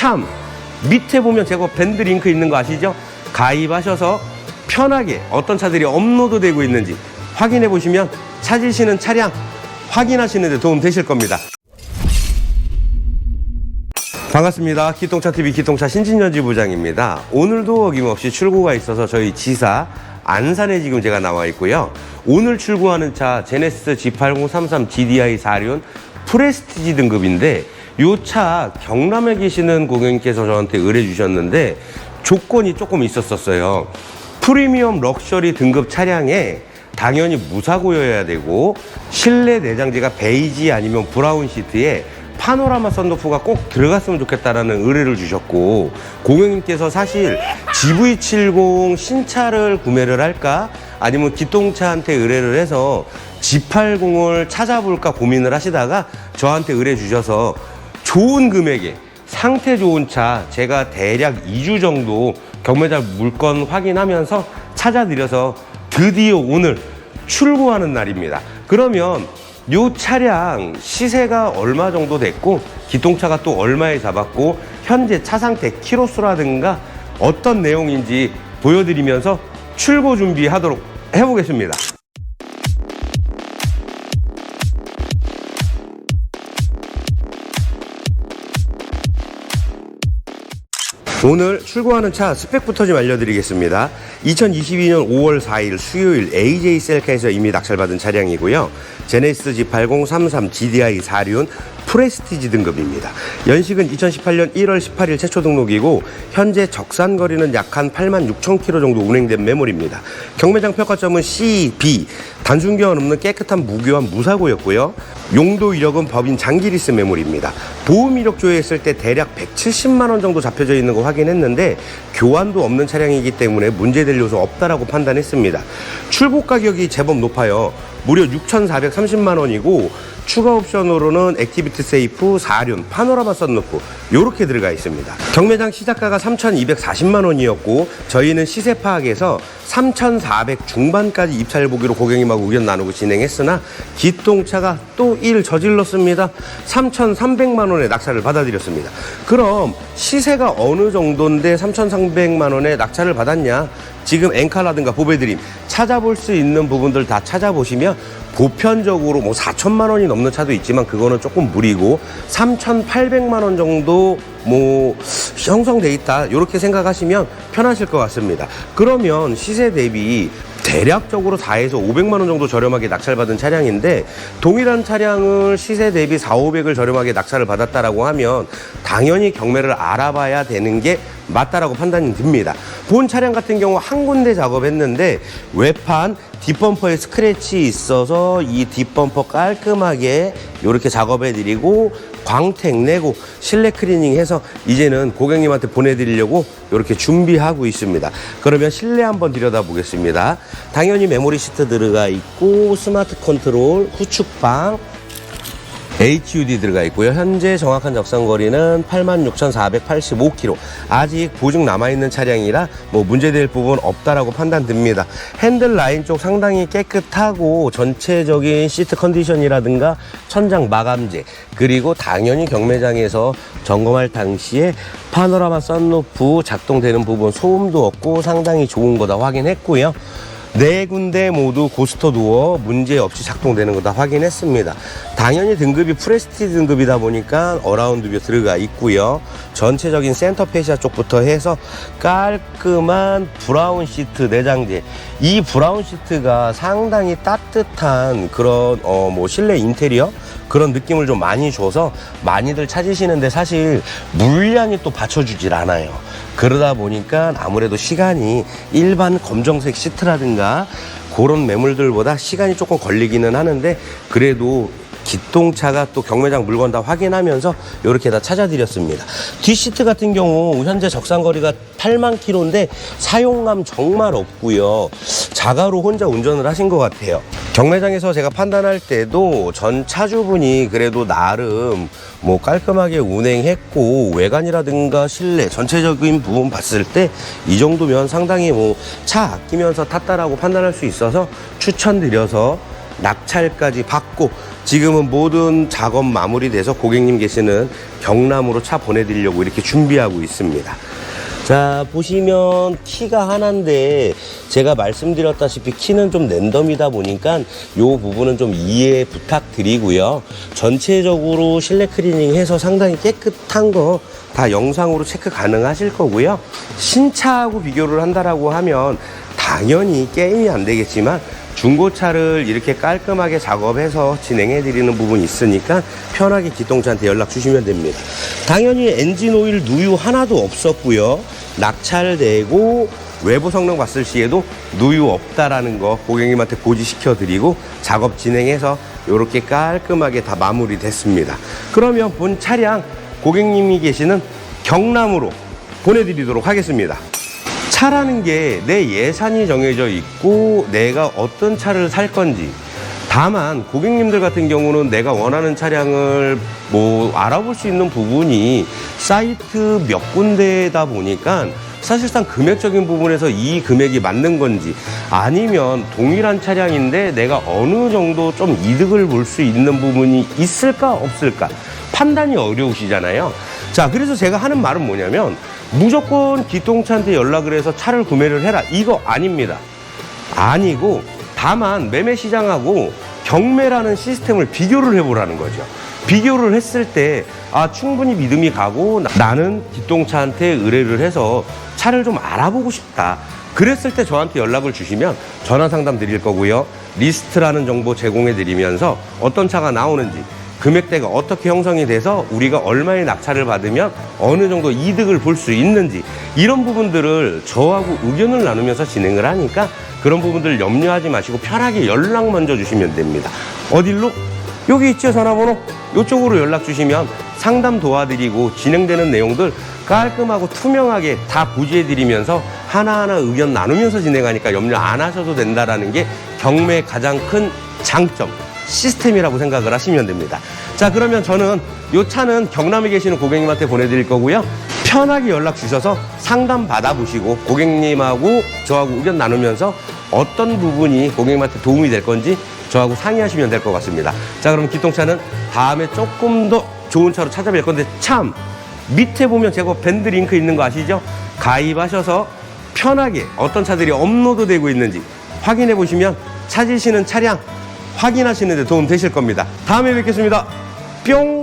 참 밑에 보면 제거 밴드 링크 있는 거 아시죠? 가입하셔서 편하게 어떤 차들이 업로드되고 있는지 확인해 보시면 찾으시는 차량 확인하시는 데 도움 되실 겁니다. 반갑습니다. 기똥차TV 기똥차 신진현 지부장입니다. 오늘도 어김없이 출고가 있어서 저희 지사 안산에 지금 제가 나와 있고요. 오늘 출고하는 차 제네시스 G8033 GDI 4륜 프레스티지 등급인데 이 차 경남에 계시는 고객님께서 저한테 의뢰 주셨는데 조건이 조금 있었어요. 프리미엄 럭셔리 등급 차량에 당연히 무사고여야 되고 실내 내장재가 베이지 아니면 브라운 시트에 파노라마 썬루프가 꼭 들어갔으면 좋겠다라는 의뢰를 주셨고, 고객님께서 사실 GV70 신차를 구매를 할까 아니면 기똥차한테 의뢰를 해서 G80을 찾아볼까 고민을 하시다가 저한테 의뢰 주셔서 좋은 금액에 상태 좋은 차 제가 대략 2주 정도 경매장 물건 확인하면서 찾아드려서 드디어 오늘 출고하는 날입니다. 그러면 이 차량 시세가 얼마 정도 됐고 기똥차가 또 얼마에 잡았고 현재 차 상태 키로수라든가 어떤 내용인지 보여드리면서 출고 준비하도록 해보겠습니다. 오늘 출고하는 차 스펙부터 좀 알려드리겠습니다. 2022년 5월 4일 수요일 AJ 셀카에서 이미 낙찰받은 차량이고요. 제네시스 G8033 GDI 4륜 프레스티지 등급입니다. 연식은 2018년 1월 18일 최초 등록이고 현재 적산 거리는 약 한 86,000km 정도 운행된 매물입니다. 경매장 평가점은 C, B, 단순 교환 없는 깨끗한 무교환 무사고였고요. 용도 이력은 법인 장기리스 매물입니다. 보험 이력 조회했을 때 대략 170만 원 정도 잡혀져 있는 거 확인했는데 교환도 없는 차량이기 때문에 문제될 요소 없다라고 판단했습니다. 출고 가격이 제법 높아요. 무려 6,430만 원이고 추가 옵션으로는 액티비티 세이프 4륜 파노라마 썬루프 이렇게 들어가 있습니다. 경매장 시작가가 3,240만 원이었고 저희는 시세 파악에서 3,400 중반까지 입찰 보기로 고객님하고 의견 나누고 진행했으나 기똥차가 또 일 저질렀습니다. 3,300만 원에 낙찰을 받아들였습니다. 그럼 시세가 어느 정도인데 3,300만 원에 낙찰을 받았냐? 지금 엔카라든가 보배드림 찾아볼 수 있는 부분들 다 찾아보시면 보편적으로 뭐 4천만 원이 넘는 차도 있지만 그거는 조금 무리고 3,800만 원 정도 뭐 형성돼 있다 이렇게 생각하시면 편하실 것 같습니다. 그러면 시세 대비 대략적으로 4에서 500만 원 정도 저렴하게 낙찰받은 차량인데 동일한 차량을 시세 대비 4, 500을 저렴하게 낙찰을 받았다라고 하면 당연히 경매를 알아봐야 되는 게 맞다라고 판단이 듭니다. 본 차량 같은 경우 한 군데 작업했는데 외판 뒷범퍼에 스크래치 있어서 이 뒷범퍼 깔끔하게 이렇게 작업해드리고 광택 내고 실내 클리닝 해서 이제는 고객님한테 보내드리려고 이렇게 준비하고 있습니다. 그러면 실내 한번 들여다보겠습니다. 당연히 메모리 시트 들어가 있고 스마트 컨트롤, 후측방, HUD 들어가 있고요. 현재 정확한 적산거리는 86,485km. 아직 보증 남아있는 차량이라 뭐 문제될 부분 없다라고 판단됩니다. 핸들 라인 쪽 상당히 깨끗하고 전체적인 시트 컨디션이라든가 천장 마감재 그리고 당연히 경매장에서 점검할 당시에 파노라마 썬루프 작동되는 부분 소음도 없고 상당히 좋은 거다 확인했고요. 네 군데 모두 고스터 도어 문제없이 작동되는 거 다 확인했습니다. 당연히 등급이 프레스티지 등급이다 보니까 어라운드 뷰 들어가 있고요. 전체적인 센터 페시아 쪽부터 해서 깔끔한 브라운 시트 내장재. 이 브라운 시트가 상당히 따뜻한 그런 뭐 실내 인테리어 그런 느낌을 좀 많이 줘서 많이들 찾으시는데 사실 물량이 또 받쳐주질 않아요. 그러다 보니까 아무래도 시간이 일반 검정색 시트라든가 그런 매물들보다 시간이 조금 걸리기는 하는데 그래도 기똥차가 또 경매장 물건 다 확인하면서 이렇게 다 찾아드렸습니다. 뒷시트 같은 경우 현재 적산거리가 8만 킬로인데 사용감 정말 없고요. 자가로 혼자 운전을 하신 것 같아요. 경매장에서 제가 판단할 때도 전 차주분이 그래도 나름 뭐 깔끔하게 운행했고 외관이라든가 실내 전체적인 부분 봤을 때 이 정도면 상당히 뭐 차 아끼면서 탔다라고 판단할 수 있어서 추천드려서 낙찰까지 받고 지금은 모든 작업 마무리돼서 고객님 계시는 경남으로 차 보내드리려고 이렇게 준비하고 있습니다. 자, 보시면 키가 하나인데 제가 말씀드렸다시피 키는 좀 랜덤이다 보니까 요 부분은 좀 이해 부탁드리고요. 전체적으로 실내 클리닝 해서 상당히 깨끗한 거 다 영상으로 체크 가능하실 거고요. 신차하고 비교를 한다라고 하면 당연히 게임이 안 되겠지만 중고차를 이렇게 깔끔하게 작업해서 진행해 드리는 부분이 있으니까 편하게 기통차한테 연락 주시면 됩니다. 당연히 엔진 오일 누유 하나도 없었고요. 낙찰되고 외부 성능 봤을 시에도 누유 없다라는 거 고객님한테 고지시켜 드리고 작업 진행해서 이렇게 깔끔하게 다 마무리 됐습니다. 그러면 본 차량 고객님이 계시는 경남으로 보내드리도록 하겠습니다. 차라는 게 내 예산이 정해져 있고 내가 어떤 차를 살 건지, 다만 고객님들 같은 경우는 내가 원하는 차량을 뭐 알아볼 수 있는 부분이 사이트 몇 군데다 보니까 사실상 금액적인 부분에서 이 금액이 맞는 건지, 아니면 동일한 차량인데 내가 어느 정도 좀 이득을 볼 수 있는 부분이 있을까 없을까 판단이 어려우시잖아요. 자, 그래서 제가 하는 말은 뭐냐면 무조건 기통차한테 연락을 해서 차를 구매를 해라, 이거 아닙니다. 아니고 다만 매매 시장하고 경매라는 시스템을 비교를 해보라는 거죠. 비교를 했을 때 충분히 믿음이 가고 나는 기통차한테 의뢰를 해서 차를 좀 알아보고 싶다, 그랬을 때 저한테 연락을 주시면 전화 상담 드릴 거고요. 리스트라는 정보 제공해 드리면서 어떤 차가 나오는지, 금액대가 어떻게 형성이 돼서 우리가 얼마의 낙찰을 받으면 어느 정도 이득을 볼 수 있는지, 이런 부분들을 저하고 의견을 나누면서 진행을 하니까 그런 부분들 염려하지 마시고 편하게 연락 먼저 주시면 됩니다. 어딜로? 여기 있죠, 전화번호. 이쪽으로 연락 주시면 상담 도와드리고 진행되는 내용들 깔끔하고 투명하게 다 고지해 드리면서 하나하나 의견 나누면서 진행하니까 염려 안 하셔도 된다라는 게 경매의 가장 큰 장점, 시스템이라고 생각을 하시면 됩니다. 자, 그러면 저는 이 차는 경남에 계시는 고객님한테 보내드릴 거고요. 편하게 연락 주셔서 상담 받아보시고 고객님하고 저하고 의견 나누면서 어떤 부분이 고객님한테 도움이 될 건지 저하고 상의하시면 될 것 같습니다. 자, 그럼 기통차는 다음에 조금 더 좋은 차로 찾아뵐 건데, 참 밑에 보면 제가 밴드 링크 있는 거 아시죠? 가입하셔서 편하게 어떤 차들이 업로드 되고 있는지 확인해 보시면 찾으시는 차량 확인하시는 데 도움 되실 겁니다. 다음에 뵙겠습니다. 뿅!